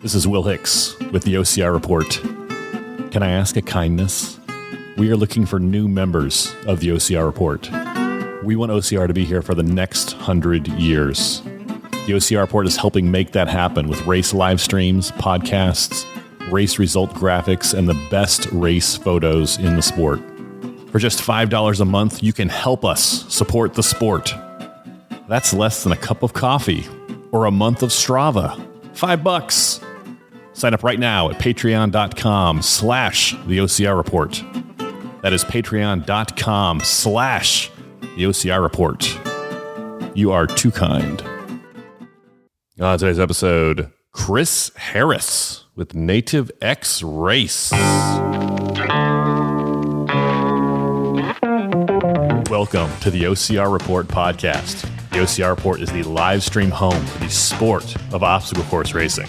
This is Will Hicks with the OCR Report. Can I ask a kindness? We are looking for new members of the OCR Report. We want OCR to be here for the next 100 years. The OCR Report is helping make that happen with race live streams, podcasts, race result graphics, and the best race photos in the sport. For just $5 a month, you can help us support the sport. That's less than a cup of coffee or a month of Strava. $5. Sign up right now at patreon.com/the OCR Report. That is patreon.com/the OCR Report. You are too kind. On today's episode, Chris Harris with Native X Race. Welcome to the OCR Report podcast. The OCR Report is the live stream home for the sport of obstacle course racing.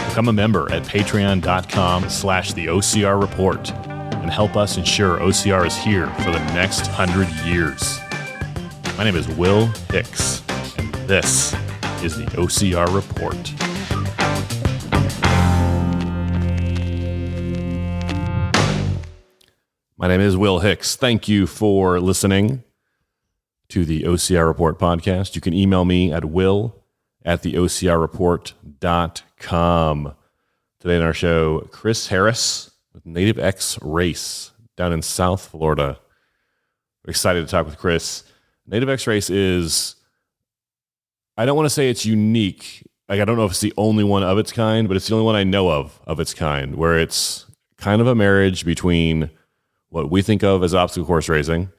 Become a member at patreon.com/the OCR Report and help us ensure OCR is here for the next 100 years. My name is Will Hicks, and this is the OCR Report. My name is Will Hicks. Thank you for listening to the OCR Report podcast. You can email me at will@theocrreport.com. Today in our show, Chris Harris with Native X Race down in South Florida. We're excited to talk with Chris. Native X Race is, I don't want to say it's unique. Like, I don't know if it's the only one of its kind, but it's the only one I know of its kind, where it's kind of a marriage between what we think of as obstacle course racing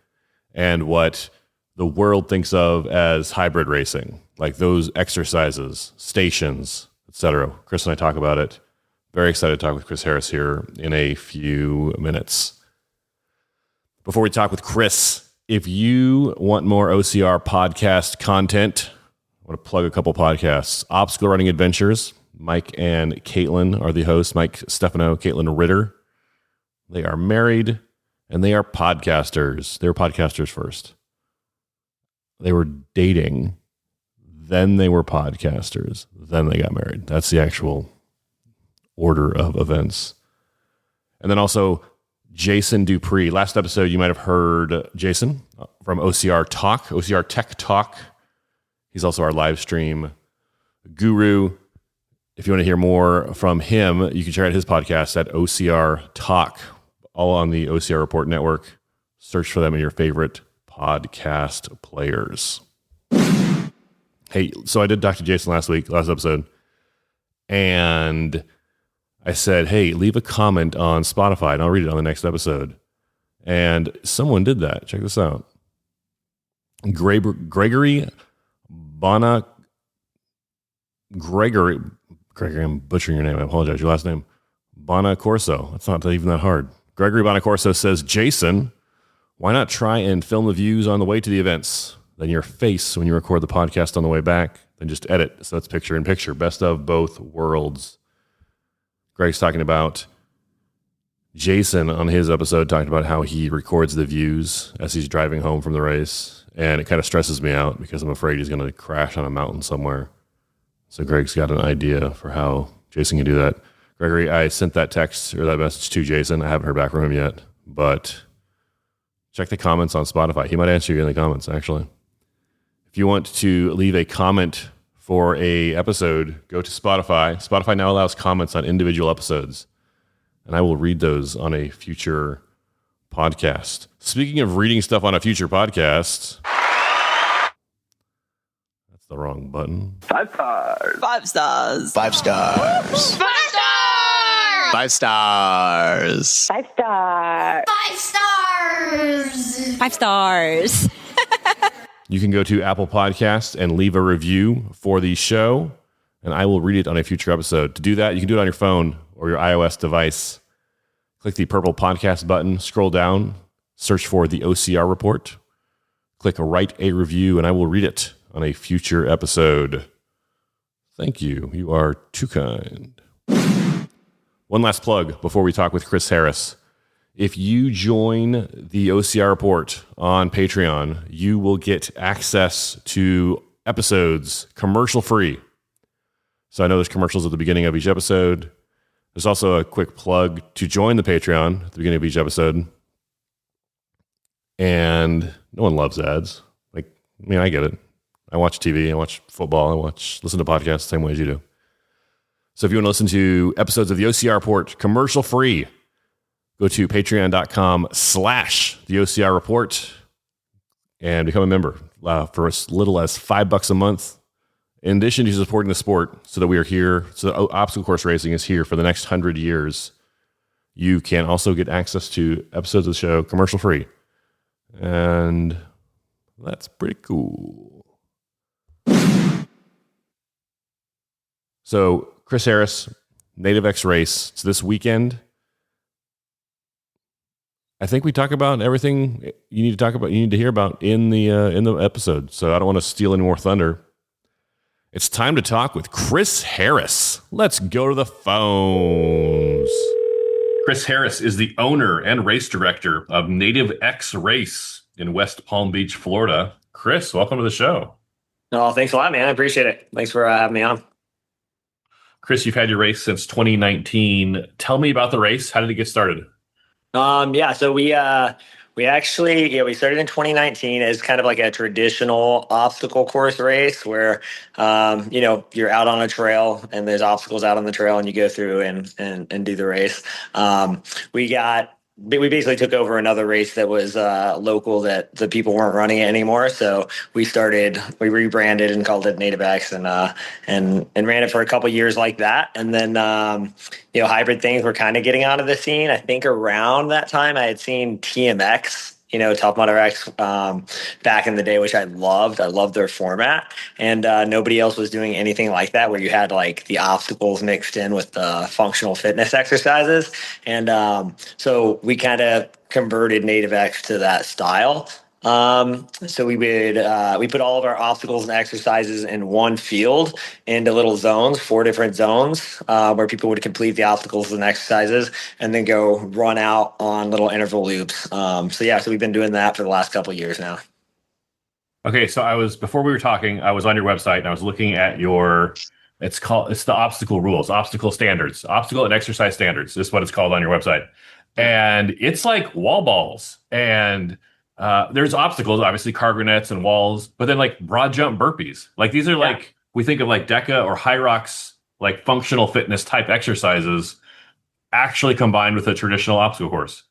and what the world thinks of as hybrid racing, like those exercises, stations, etc. Chris and I talk about it. Very excited to talk with Chris Harris here in a few minutes. Before we talk with Chris, if you want more OCR podcast content, I want to plug a couple podcasts. Obstacle Running Adventures. Mike and Caitlin are the hosts. Mike Stefano, Caitlin Ritter. They are married and they are podcasters. They were podcasters first. They were dating, then they were podcasters, then they got married. That's the actual order of events. And then also Jason Dupree. Last episode, you might have heard Jason from OCR Talk, OCR Tech Talk. He's also our live stream guru. If you want to hear more from him, you can check out his podcast at OCR Talk, all on the OCR Report Network. Search for them in your favorite podcast players. Hey, so I did talk to Jason last episode, and I said, hey, leave a comment on Spotify, and I'll read it on the next episode. And someone did that. Check this out. Gregory, I'm butchering your name. I apologize. Your last name, Bonacorso. That's not even that hard. Gregory Bonacorso says, Jason, why not try and film the views on the way to the events? Then your face when you record the podcast on the way back. Then just edit so it's picture in picture. Best of both worlds. Greg's talking about Jason on his episode, talking about how he records the views as he's driving home from the race. And it kind of stresses me out because I'm afraid he's going to crash on a mountain somewhere. So Greg's got an idea for how Jason can do that. Gregory, I sent that text or that message to Jason. I haven't heard back from him yet, but check the comments on Spotify. He might answer you in the comments, actually. If you want to leave a comment for a episode, go to Spotify. Spotify now allows comments on individual episodes, and I will read those on a future podcast. Speaking of reading stuff on a future podcast, that's the wrong button. 5 stars. 5 stars. 5 stars. 5 stars. 5 stars. 5 stars. 5 stars. 5 stars. You can go to Apple Podcasts and leave a review for the show, and I will read it on a future episode. To do that, you can do it on your phone or your iOS device. Click the purple podcast button, scroll down, search for the OCR Report, click write a review, and I will read it on a future episode. Thank you. You are too kind. One last plug before we talk with Chris Harris. If you join the OCR Report on Patreon, you will get access to episodes commercial free. So I know there's commercials at the beginning of each episode. There's also a quick plug to join the Patreon at the beginning of each episode. And no one loves ads. Like, I mean, I get it. I watch TV, I watch football, listen to podcasts the same way as you do. So if you want to listen to episodes of the OCR Report commercial free, go to patreon.com/the OCR Report and become a member for as little as $5 a month. In addition to supporting the sport so that we are here, so that obstacle course racing is here for the next 100 years, you can also get access to episodes of the show commercial free. And that's pretty cool. So Chris Harris, Native X Race, it's this weekend. I think we talk about everything you need to hear about in the episode. So I don't want to steal any more thunder. It's time to talk with Chris Harris. Let's go to the phones. Chris Harris is the owner and race director of Native X Race in West Palm Beach, Florida. Chris, welcome to the show. Oh, thanks a lot, man. I appreciate it. Thanks for having me on. Chris, you've had your race since 2019. Tell me about the race. How did it get started? So we actually we started in 2019 as kind of like a traditional obstacle course race where you're out on a trail and there's obstacles out on the trail and you go through and do the race. We basically took over another race that was local that the people weren't running it anymore. So we rebranded and called it Native X and ran it for a couple years like that. And then, hybrid things were kind of getting onto the scene. I think around that time I had seen TMX, Tough Mudder X back in the day, which I loved. I loved their format. And nobody else was doing anything like that where you had like the obstacles mixed in with the functional fitness exercises. And so we kind of converted Native X to that style. So we put all of our obstacles and exercises in one field into little zones, 4 different zones, where people would complete the obstacles and exercises and then go run out on little interval loops. So we've been doing that for the last couple of years now. Okay. So before we were talking, I was on your website and I was looking at it's the obstacle rules, obstacle standards, obstacle and exercise standards. This is what it's called on your website. And it's like wall balls and, there's obstacles, obviously cargo nets and walls, but then like broad jump burpees. Like these are like, we think of like DECA or Hyrox, like functional fitness type exercises actually combined with a traditional obstacle course.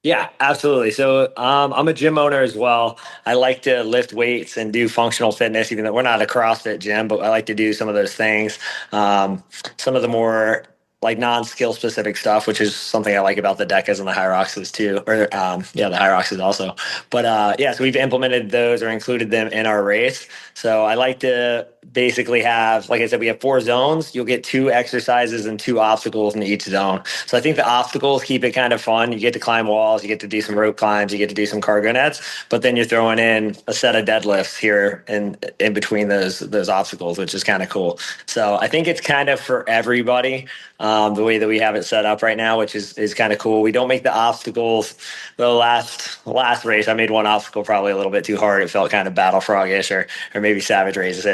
Yeah, absolutely. So I'm a gym owner as well. I like to lift weights and do functional fitness, even though we're not a CrossFit gym, but I like to do some of those things. Some of the more like non-skill specific stuff, which is something I like about the DECAs and the Hyroxes too, or the Hyroxes also. But so we've implemented those or included them in our race. So I like to basically have, like I said, we have 4 zones. You'll get 2 exercises and 2 obstacles in each zone. So I think the obstacles keep it kind of fun. You get to climb walls, you get to do some rope climbs, you get to do some cargo nets, but then you're throwing in a set of deadlifts here in between those obstacles, which is kind of cool. So I think it's kind of for everybody. The way that we have it set up right now, which is kind of cool. We don't make the obstacles. The last race, I made one obstacle probably a little bit too hard. It felt kind of Battle Frog-ish or maybe Savage Race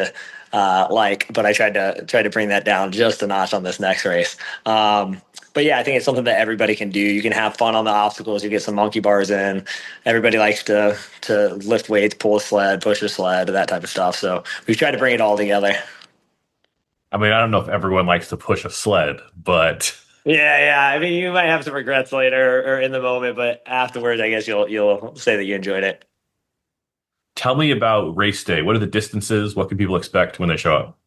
but I tried to bring that down just a notch on this next race. But yeah, I think it's something that everybody can do. You can have fun on the obstacles. You get some monkey bars in. Everybody likes to lift weights, pull a sled, push a sled, that type of stuff. So we've tried to bring it all together. I mean, I don't know if everyone likes to push a sled, but yeah. I mean, you might have some regrets later or in the moment, but afterwards, I guess you'll say that you enjoyed it. Tell me about race day. What are the distances? What can people expect when they show up?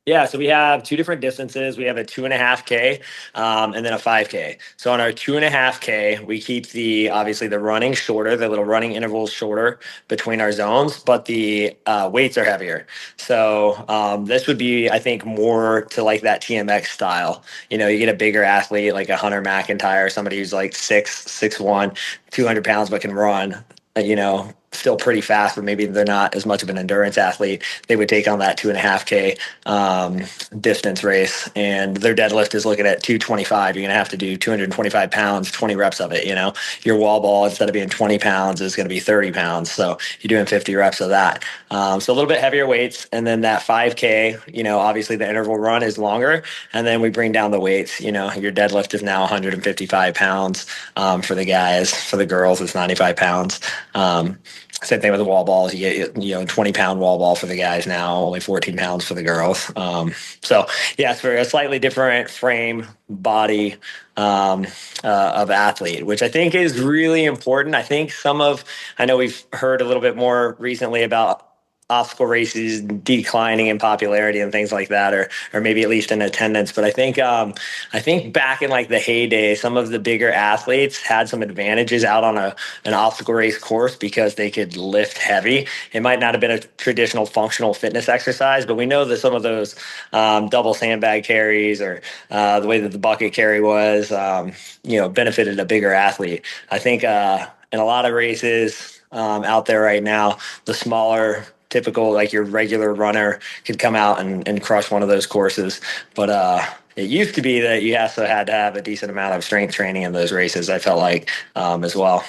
Yeah, so we have 2 different distances. We have a 2.5K and then a 5K. So on our 2.5K, we keep obviously the running shorter, the little running intervals shorter between our zones, but the weights are heavier. So this would be, I think, more to like that TMX style. You get a bigger athlete like a Hunter McIntyre, somebody who's like 6'1", 200 pounds, but can run. still pretty fast, but maybe they're not as much of an endurance athlete, they would take on that 2.5K distance race, and their deadlift is looking at 225. You're going to have to do 225 pounds, 20 reps of it. Your wall ball, instead of being 20 pounds, is going to be 30 pounds. So you're doing 50 reps of that. So a little bit heavier weights. And then that 5K, obviously the interval run is longer. And then we bring down the weights. Your deadlift is now 155 pounds for the guys. For the girls, it's 95 pounds. Same thing with the wall balls. You get 20-pound wall ball for the guys now, only 14 pounds for the girls. So yeah, it's for a slightly different frame body of athlete, which I think is really important. I know we've heard a little bit more recently about obstacle races declining in popularity and things like that, or maybe at least in attendance. But I think back in like the heyday, some of the bigger athletes had some advantages out on an obstacle race course because they could lift heavy. It might not have been a traditional functional fitness exercise, but we know that some of those double sandbag carries or the way that the bucket carry was, benefited a bigger athlete. I think in a lot of races out there right now, the smaller, typical, like your regular runner could come out and crush one of those courses. But it used to be that you also had to have a decent amount of strength training in those races, I felt like, as well.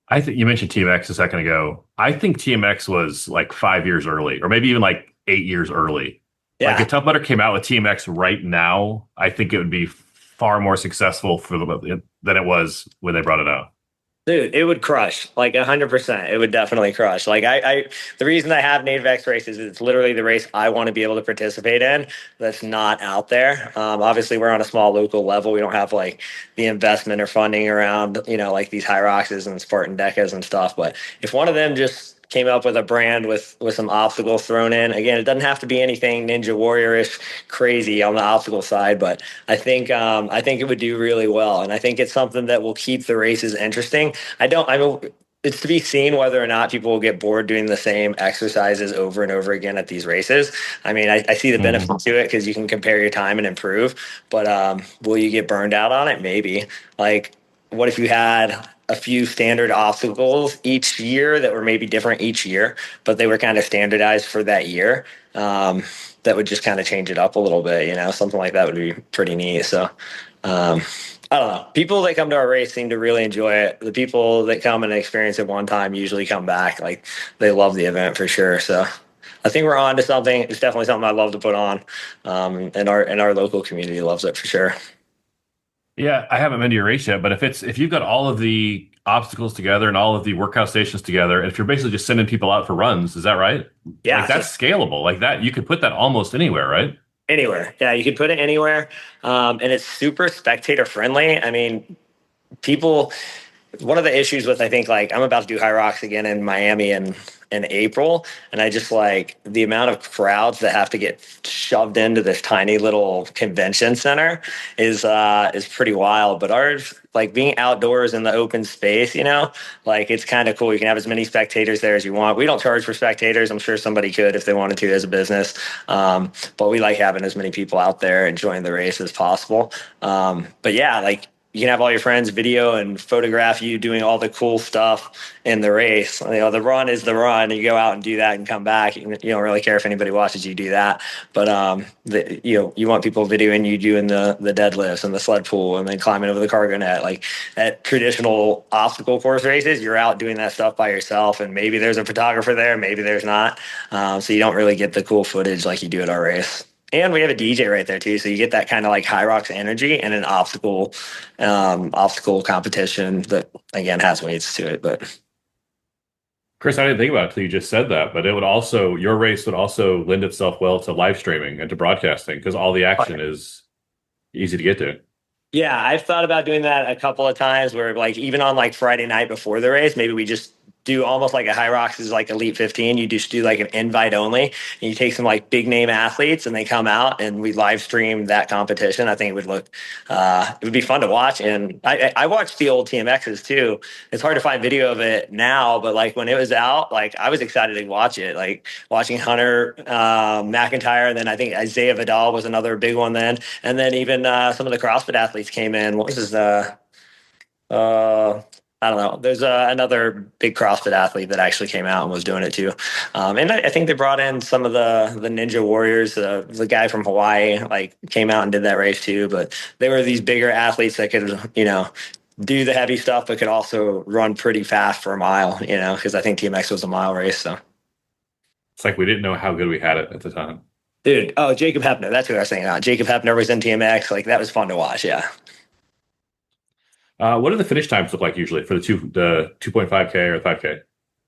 I think you mentioned TMX a second ago. I think TMX was like 5 years early, or maybe even like 8 years early. Yeah. Like if Tough Mudder came out with TMX right now, I think it would be far more successful than it was when they brought it out. Dude, it would crush, like 100%. It would definitely crush. Like the reason I have Native X races is it's literally the race I want to be able to participate in that's not out there. Obviously, we're on a small local level. We don't have like the investment or funding around, like these Hyroxes and Spartan Decas and stuff. But if one of them just came up with a brand with some obstacles thrown in. Again, it doesn't have to be anything Ninja Warrior-ish crazy on the obstacle side, but I think it would do really well, and I think it's something that will keep the races interesting. It's to be seen whether or not people will get bored doing the same exercises over and over again at these races. I mean, I see the benefit to it because you can compare your time and improve, but will you get burned out on it? Maybe. Like, what if you had a few standard obstacles each year that were maybe different each year, but they were kind of standardized for that year? That would just kind of change it up a little bit, something like that would be pretty neat. So, I don't know. People that come to our race seem to really enjoy it. The people that come and experience it one time usually come back. Like, they love the event for sure. So I think we're on to something. It's definitely something I love to put on. And our local community loves it for sure. Yeah, I haven't been to your race yet, but if you've got all of the obstacles together and all of the workout stations together, and if you're basically just sending people out for runs, is that right? Yeah. Like, that's scalable. Like that, you could put that almost anywhere, right? Anywhere. Yeah, you could put it anywhere. And it's super spectator friendly. I mean, one of the issues with, I think, like, I'm about to do Hyrox again in Miami in April, and I just like the amount of crowds that have to get shoved into this tiny little convention center is pretty wild. But ours, like, being outdoors in the open space, like, it's kind of cool. You can have as many spectators there as you want. We don't charge for spectators. I'm sure somebody could if they wanted to as a business. But we like having as many people out there enjoying the race as possible. But yeah, like, you can have all your friends video and photograph you doing all the cool stuff in the race. The run is the run. You go out and do that and come back. You don't really care if anybody watches you do that. But you want people videoing you doing the deadlifts and the sled pull and then climbing over the cargo net. Like, at traditional obstacle course races, you're out doing that stuff by yourself, and maybe there's a photographer there, maybe there's not. So you don't really get the cool footage like you do at our race. And we have a DJ right there too, so you get that kind of like Hyrox energy and an obstacle competition that, again, has weights to it. But Chris, I didn't think about it until you just said that, but your race would also lend itself well to live streaming and to broadcasting because all the action is easy to get to. Yeah, I've thought about doing that a couple of times where, like, even on like Friday night before the race, maybe we just do almost like a Hyrox is like Elite 15. You just do like an invite only, and you take some like big name athletes and they come out and we live stream that competition. I think it would be fun to watch. And I watched the old TMXs too. It's hard to find video of it now, but like when it was out, like I was excited to watch it, like watching Hunter McIntyre. And then I think Isaiah Vidal was another big one then. And then even some of the CrossFit athletes came in. What was his, I don't know. There's another big CrossFit athlete that actually came out and was doing it too. And I think they brought in some of the Ninja Warriors. The guy from Hawaii like came out and did that race too. But they were these bigger athletes that could, do the heavy stuff, but could also run pretty fast for a mile, because I think TMX was a mile race. So It's like we didn't know how good we had it at the time. dude, Jacob Hepner. That's who I was saying. Jacob Hepner was in TMX. Like that was fun to watch. Yeah. What do the finish times look like usually for the 2.5K or the 5K?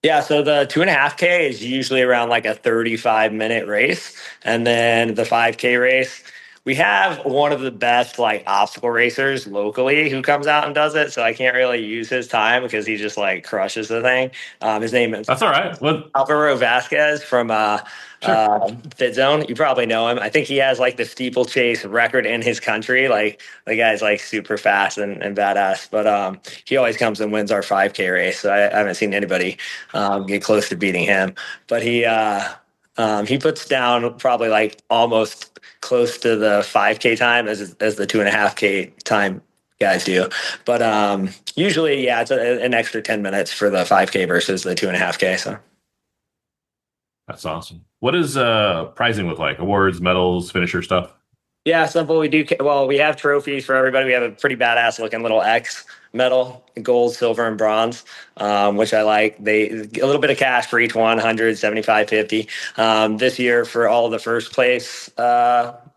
Yeah, so the 2.5K is usually around like a 35-minute race. And then the 5K race, we have one of the best like obstacle racers locally who comes out and does it. So I can't really use his time because he just like crushes the thing. His name is That's all right. What? Alvaro Vasquez from Fit Zone. You probably know him. I think he has like the steeplechase record in his country. Like the guy's like super fast and badass. But he always comes and wins our 5K race. So I haven't seen anybody get close to beating him. But he puts down probably like almost close to the 5K time as the 2.5K time guys do. But usually, yeah, it's an extra 10 minutes for the 5K versus the 2.5K. So That's awesome. What does prizing look like? Awards, medals, finisher stuff? yeah, simple. We do well. We have trophies for everybody. We have a pretty badass looking little X medal, gold, silver, and bronze, which I like. They a little bit of cash for each one, 100, 75, 50. This year for all of the first place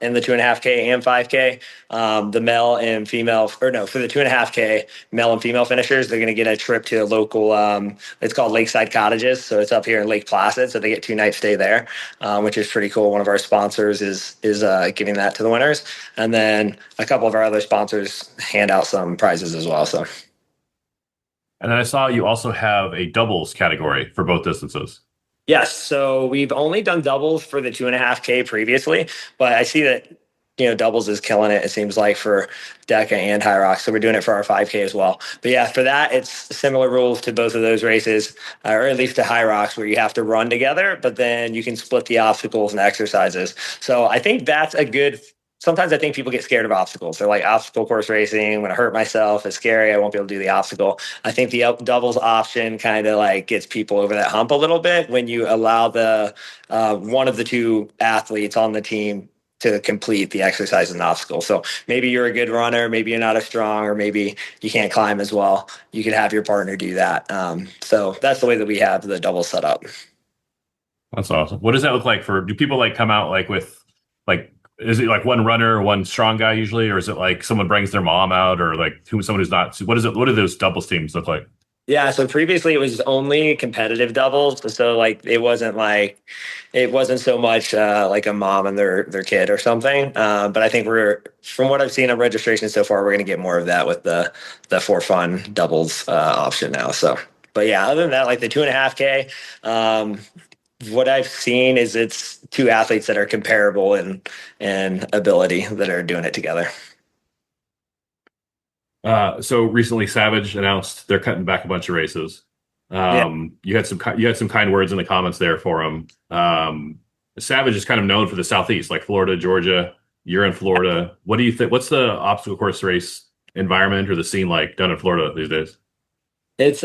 in the 2.5K and 5K, the male and female, for the 2.5K, male and female finishers, they're going to get a trip to a local, it's called Lakeside Cottages. So it's up here in Lake Placid. So they get 2 nights stay there, which is pretty cool. One of our sponsors is giving that to the winners. And then a couple of our other sponsors hand out some prizes as well. So. And then I saw you also have a doubles category for both distances. Yes. So we've only done doubles for the 2.5K previously, but I see that, doubles is killing it. It seems like for DECA and High Rocks. So we're doing it for our 5K as well. But yeah, for that, it's similar rules to both of those races, or at least to High Rocks, where you have to run together, but then you can split the obstacles and exercises. So I think that's a good. Sometimes I think people get scared of obstacles. They're like, obstacle course racing, I'm going to hurt myself. It's scary. I won't be able to do the obstacle. I think the doubles option kind of like gets people over that hump a little bit when you allow the one of the 2 athletes on the team to complete the exercise and the obstacle. So maybe you're a good runner, maybe you're not as strong, or maybe you can't climb as well. You can have your partner do that. So that's the way that we have the double set up. That's awesome. What does that look like do people like come out like with like, is it like one runner, one strong guy usually, or is it like someone brings their mom out, or like someone who's not? What do those doubles teams look like? Yeah, so previously it was only competitive doubles, so like it wasn't so much like a mom and their kid or something. But I think from what I've seen on registration so far, we're going to get more of that with the for fun doubles option now. So, but yeah, other than that, like the 2.5K. What I've seen is it's 2 athletes that are comparable in ability that are doing it together. So recently, Savage announced they're cutting back a bunch of races. You had some kind words in the comments there for him. Savage is kind of known for the Southeast, like Florida, Georgia. You're in Florida. What do you think? What's the obstacle course race environment or the scene like down in Florida these days? It's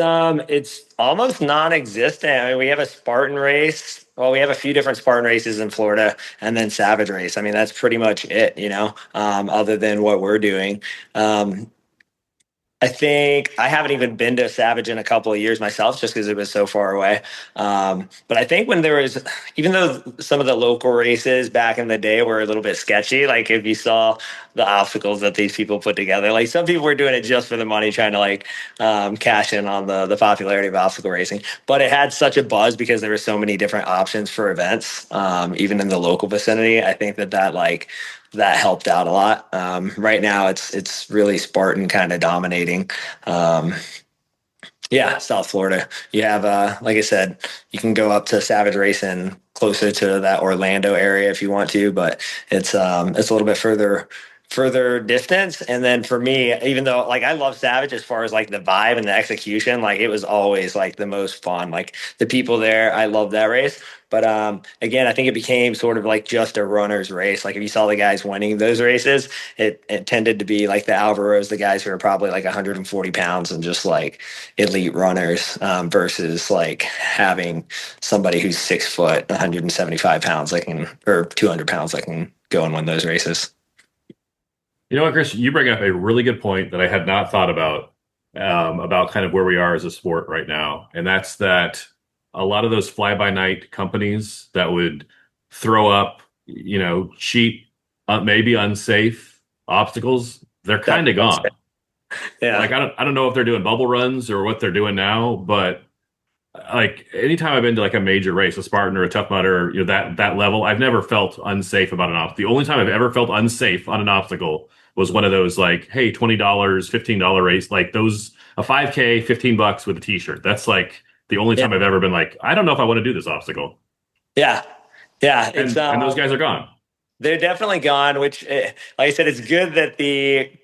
almost non-existent. I mean, we have a Spartan race. Well, we have a few different Spartan races in Florida, and then Savage race. I mean, that's pretty much it, other than what we're doing. I think I haven't even been to Savage in a couple of years myself, just because it was so far away. But I think when there was, even though some of the local races back in the day were a little bit sketchy, like if you saw the obstacles that these people put together, like some people were doing it just for the money, trying to like cash in on the popularity of obstacle racing. But it had such a buzz because there were so many different options for events, even in the local vicinity. I think that helped out a lot. Right now, it's really Spartan kind of dominating. South Florida. You have, like I said, you can go up to Savage Racing closer to that Orlando area if you want to, but it's a little bit further further distance. And then for me, even though like I love Savage as far as like the vibe and the execution, like it was always like the most fun. Like the people there, I love that race. But again, I think it became sort of like just a runner's race. Like if you saw the guys winning those races, it tended to be like the Alvaros, the guys who are probably like 140 pounds and just like elite runners versus like having somebody who's 6 foot, 175 pounds that can, or 200 pounds that can go and win those races. You know what, Chris? You bring up a really good point that I had not thought about kind of where we are as a sport right now, and that's that a lot of those fly-by-night companies that would throw up, cheap, maybe unsafe obstacles, they're kind of gone. Yeah. Like I don't know if they're doing bubble runs or what they're doing now, but like anytime I've been to like a major race, a Spartan or a Tough Mudder, that level, I've never felt unsafe about an obstacle. The only time I've ever felt unsafe on an obstacle was one of those like, hey, $20, $15 race, like those, a 5K, $15 with a t-shirt. That's like the only time I've ever been like, I don't know if I want to do this obstacle. Yeah. And those guys are gone. They're definitely gone, which like I said, it's good that it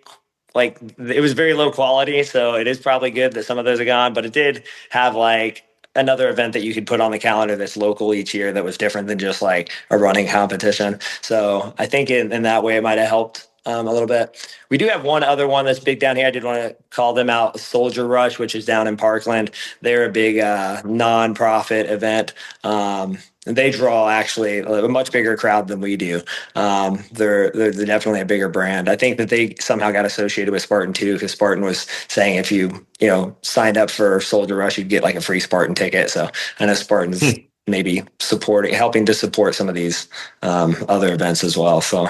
was very low quality. So it is probably good that some of those are gone, but it did have like another event that you could put on the calendar that's local each year that was different than just like a running competition. So I think in that way it might have helped a little bit. We do have one other one that's big down here. I did want to call them out, Soldier Rush, which is down in Parkland. They're a big non-profit event. They draw actually a much bigger crowd than we do. They're definitely a bigger brand. I think that they somehow got associated with Spartan too, because Spartan was saying if you signed up for Soldier Rush, you'd get like a free Spartan ticket. So I know Spartan's maybe helping to support some of these other events as well. So.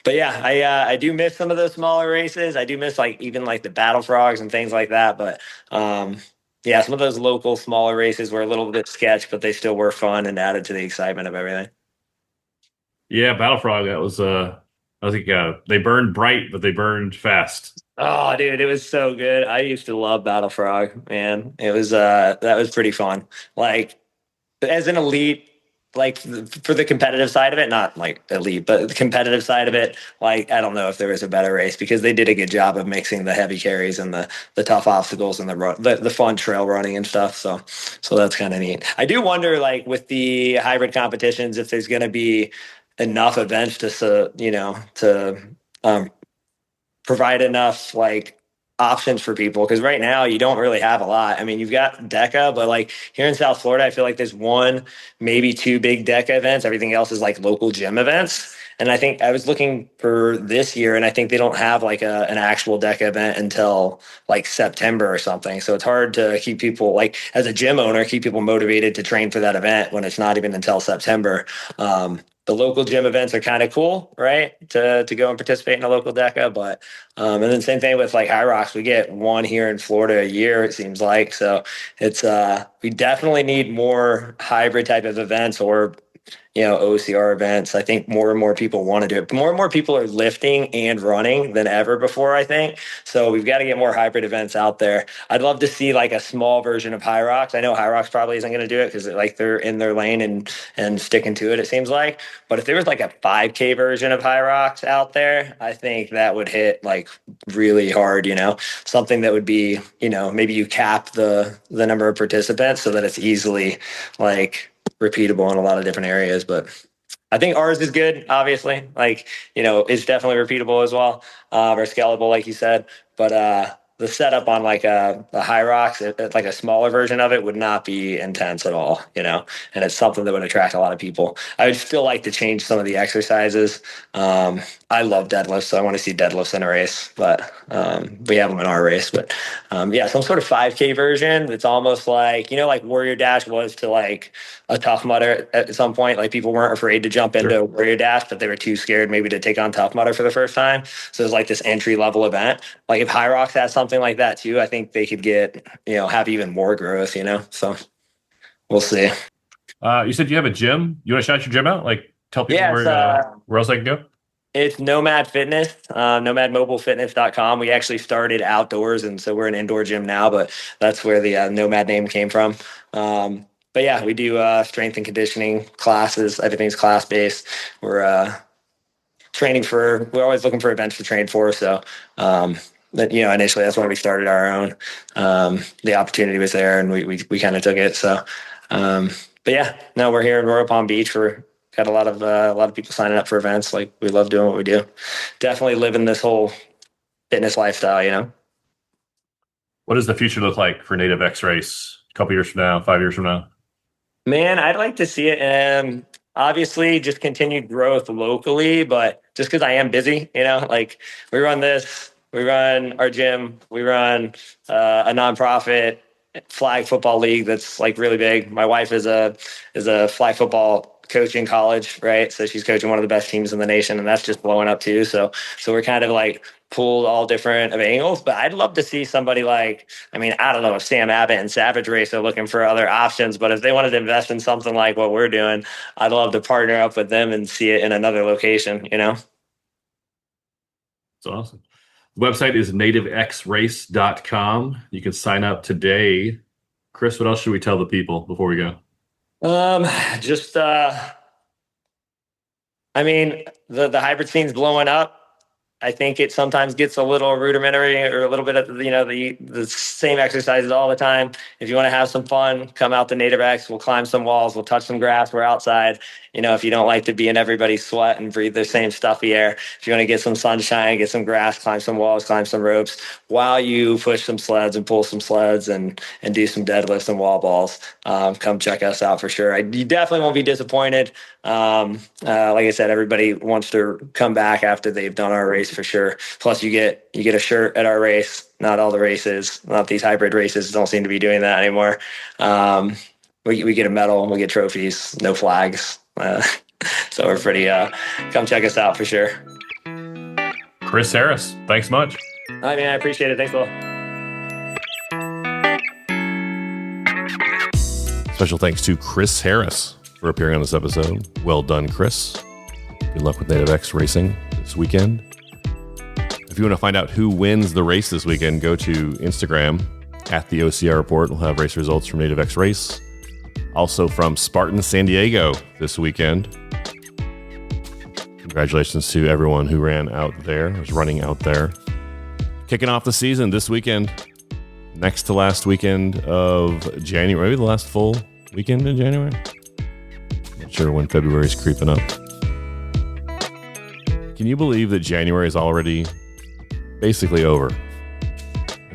But yeah, I do miss some of those smaller races. I do miss even the Battle Frogs and things like that. But yeah, some of those local smaller races were a little bit sketch, but they still were fun and added to the excitement of everything. Yeah, Battle Frog. That was I think they burned bright, but they burned fast. Oh, dude, it was so good. I used to love Battle Frog, man. It was that was pretty fun. Like as an elite. Like for the competitive side of it, not like elite, but the competitive side of it, like I don't know if there was a better race because they did a good job of mixing the heavy carries and the tough obstacles and the fun trail running and stuff. So that's kind of neat. I do wonder, like with the hybrid competitions, if there's going to be enough events to provide enough like options for people, because right now you don't really have a lot. I mean, you've got DECA, but like here in South Florida, I feel like there's one, maybe two big DECA events. Everything else is like local gym events. And I think I was looking for this year, and I think they don't have like an actual DECA event until like September or something. So it's hard to keep people, like as a gym owner, keep people motivated to train for that event when it's not even until September. The local gym events are kind of cool, right? To go and participate in a local DECA, but and then same thing with like Hyrox. We get one here in Florida a year, it seems like. So it's we definitely need more hybrid type of events or OCR events. I think more and more people want to do it. More and more people are lifting and running than ever before, I think. So we've got to get more hybrid events out there. I'd love to see like a small version of Hyrox. I know Hyrox probably isn't going to do it because like they're in their lane and sticking to it, it seems like. But if there was like a 5K version of Hyrox out there, I think that would hit like really hard, something that would be, maybe you cap the number of participants so that it's easily like repeatable in a lot of different areas. But I think ours is good, obviously, like it's definitely repeatable as well, or scalable like you said. But the setup on like a Hyrox, like a smaller version of it, would not be intense at all, and it's something that would attract a lot of people. I would still like to change some of the exercises. I love deadlifts, so I want to see deadlifts in a race, but we have them in our race. But yeah, some sort of 5K version that's almost like, like Warrior Dash was to like a Tough Mudder at some point. Like people weren't afraid to jump into Warrior Dash, but they were too scared maybe to take on Tough Mudder for the first time. So it's like this entry level event. Like if Hyrox has something like that too, I think they could get, have even more growth, so we'll see. You said you have a gym. You want to shout your gym out? Like tell people where else I can go? It's Nomad Fitness, nomadmobilefitness.com. We actually started outdoors, and so we're an indoor gym now, but that's where the Nomad name came from. But yeah, we do strength and conditioning classes. Everything's class-based. We're we're always looking for events to train for. So, initially that's when we started our own. The opportunity was there and we kind of took it. So, but yeah, now we're here in Royal Palm Beach. We're got a lot of people signing up for events. Like, we love doing what we do. Definitely living this whole fitness lifestyle, What does the future look like for Native X Race a couple years from now, 5 years from now? Man, I'd like to see it. Obviously just continued growth locally, but just because I am busy, like we run our gym, we run a nonprofit flag football league that's like really big. My wife is a flag football coach in college, right? So she's coaching one of the best teams in the nation, and that's just blowing up too. So we're kind of like pulled all different of angles, but I'd love to see somebody like, I don't know if Sam Abbott and Savage Race are looking for other options, but if they wanted to invest in something like what we're doing, I'd love to partner up with them and see it in another location, That's awesome. The website is nativexrace.com. You can sign up today. Chris, what else should we tell the people before we go? The hybrid scene's blowing up. I think it sometimes gets a little rudimentary or a little bit of, the same exercises all the time. If you want to have some fun, come out to Native X. We'll climb some walls. We'll touch some grass. We're outside. If you don't like to be in everybody's sweat and breathe the same stuffy air, if you want to get some sunshine, get some grass, climb some walls, climb some ropes, while you push some sleds and pull some sleds and do some deadlifts and wall balls, come check us out for sure. You definitely won't be disappointed. Like I said, everybody wants to come back after they've done our race for sure. Plus you get a shirt at our race. Not all the races, not these hybrid races don't seem to be doing that anymore. We get a medal, we get trophies, no flags. So we're pretty, come check us out for sure. Chris Harris, thanks much. I appreciate it. Thanks, Will. Special thanks to Chris Harris for appearing on this episode. Well done, Chris. Good luck with Native X Racing this weekend. If you want to find out who wins the race this weekend, go to Instagram at the OCR Report. We'll have race results from Native X Race. Also from Spartan San Diego this weekend. Congratulations to everyone who was running out there. Kicking off the season this weekend, next to last weekend of January, maybe the last full weekend in January. Not sure when February's creeping up. Can you believe that January is already basically over?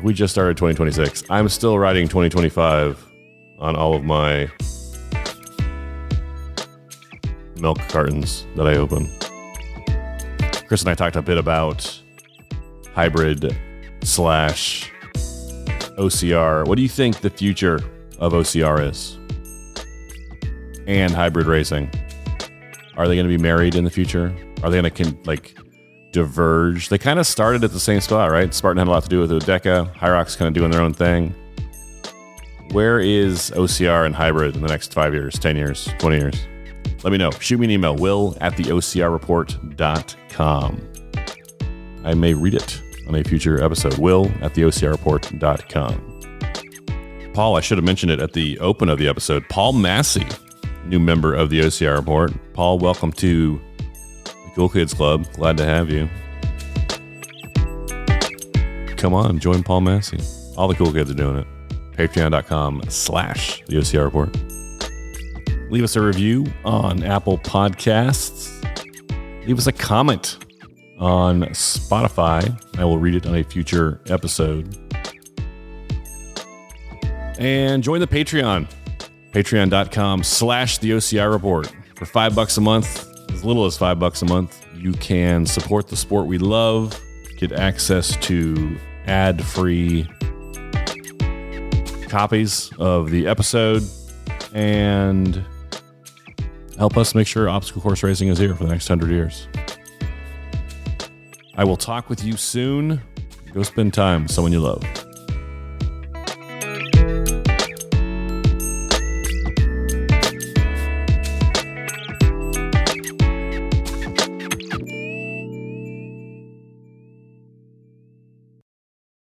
We just started 2026. I'm still riding 2025 on all of my milk cartons that I open. Chris and I talked a bit about hybrid / OCR. What do you think the future of OCR is? And hybrid racing? Are they going to be married in the future? Are they going to diverge? They kind of started at the same spot, right? Spartan had a lot to do with Odeka. Hyrox kind of doing their own thing. Where is OCR and hybrid in the next 5 years, 10 years, 20 years? Let me know. Shoot me an email, will@theocrreport.com. I may read it on a future episode, will@theocrreport.com. Paul, I should have mentioned it at the open of the episode. Paul Massey, new member of the OCR Report. Paul, welcome to the Cool Kids Club. Glad to have you. Come on, join Paul Massey. All the cool kids are doing it. Patreon.com/the OCR Report. Leave us a review on Apple Podcasts. Leave us a comment on Spotify. I will read it on a future episode. And join the Patreon. Patreon.com/the OCR Report. For $5 a month, as little as $5 a month, you can support the sport we love, get access to ad-free copies of the episode, and help us make sure obstacle course racing is here for the next 100 years. I will talk with you soon. Go spend time with someone you love.